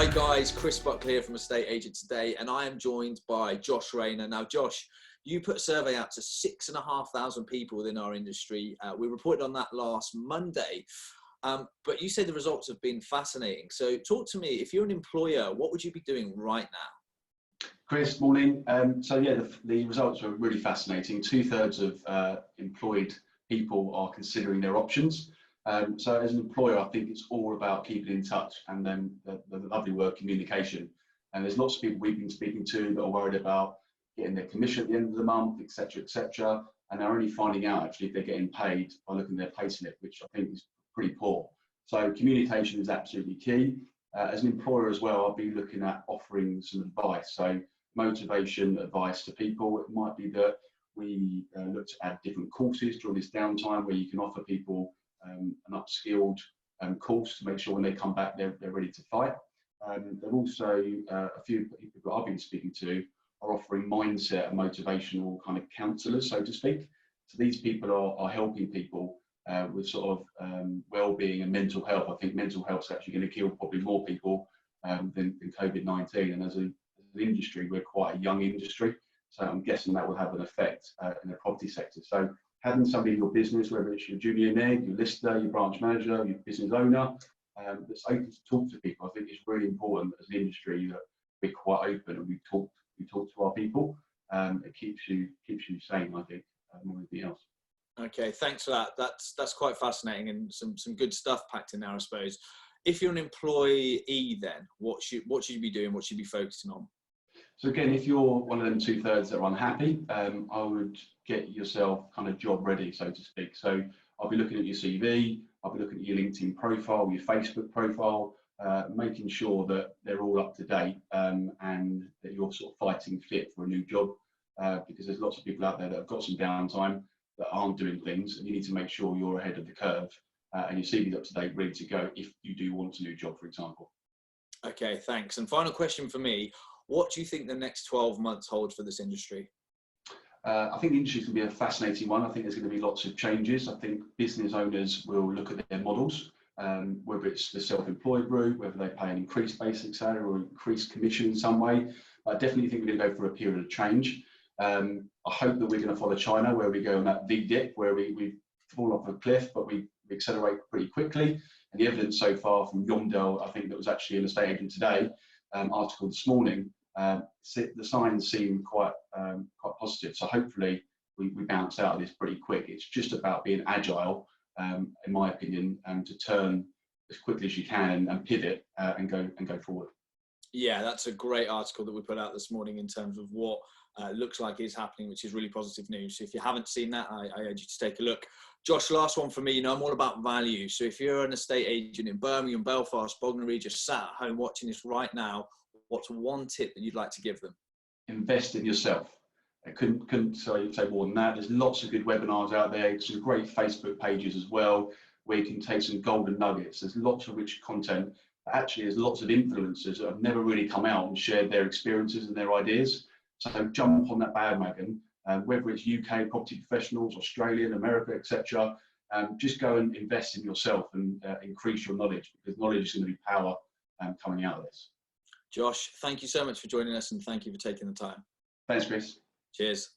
Hi guys, Chris Buckley here from Estate Agent Today, and I am joined by Josh Rayner. Now Josh, you put a survey out to 6,500 people within our industry. We reported on that last Monday, but you said the results have been fascinating. So talk to me, if you're an employer, what would you be doing right now? Chris, morning. The results are really fascinating. 2/3 of employed people are considering their options. So as an employer, I think it's all about keeping in touch and then the lovely word communication. And there's lots of people we've been speaking to that are worried about getting their commission at the end of the month, etc., and they're only finding out actually if they're getting paid by looking at their payslip, which I think is pretty poor. So communication is absolutely key. As an employer as well, I'll be looking at offering some advice. So motivation advice to people. It might be that we look to add different courses during this downtime where you can offer people an upskilled course to make sure when they come back they're ready to fight. There are also a few people that I've been speaking to are offering mindset and motivational kind of counsellors, so to speak. So these people are helping people with sort of well-being and mental health. I think mental health is actually going to kill probably more people than COVID-19, and as an industry, we're quite a young industry, so I'm guessing that will have an effect in the property sector. So having somebody in your business, whether it's your junior neg, your lister, your branch manager, your business owner, that's open to talk to people, I think it's really important as an industry that we're quite open and we talk to our people. It keeps you sane, I think, more than anything else. Okay, thanks for that. That's quite fascinating and some good stuff packed in there, I suppose. If you're an employee, then what should you be doing? What should you be focusing on? So again, if you're one of them 2/3 that are unhappy, I would get yourself kind of job ready, so to speak. So I'll be looking at your CV, I'll be looking at your LinkedIn profile, your Facebook profile, making sure that they're all up to date and that you're sort of fighting fit for a new job, because there's lots of people out there that have got some downtime that aren't doing things, and you need to make sure you're ahead of the curve and your CV's up to date, ready to go if you do want a new job, for example. Okay, thanks. And final question for me. What do you think the next 12 months hold for this industry? I think the industry is going to be a fascinating one. I think there's going to be lots of changes. I think business owners will look at their models, whether it's the self-employed route, whether they pay an increased basic salary or increased commission in some way. I definitely think we're going to go for a period of change. I hope that we're going to follow China, where we go on that big dip, where we fall off a cliff, but we accelerate pretty quickly. And the evidence so far from Yondell, I think that was actually in Estate Agent Today, article this morning, the signs seem quite positive. So hopefully we bounce out of this pretty quick. It's just about being agile, in my opinion, to turn as quickly as you can and pivot and go forward. Yeah, that's a great article that we put out this morning in terms of what looks like is happening, which is really positive news. So if you haven't seen that, I urge you to take a look. Josh, last one for me. I'm all about value. So if you're an estate agent in Birmingham, Belfast, Bognor Regis, just sat at home watching this right now, what's one tip that you'd like to give them? Invest in yourself. I couldn't say more than that. There's lots of good webinars out there, some great Facebook pages as well, where you can take some golden nuggets. There's lots of rich content. Actually, there's lots of influencers that have never really come out and shared their experiences and their ideas. So jump on that bandwagon, whether it's UK property professionals, Australian, America, etc. Just go and invest in yourself and increase your knowledge, because knowledge is going to be power coming out of this. Josh, thank you so much for joining us, and thank you for taking the time. Thanks, Chris. Cheers.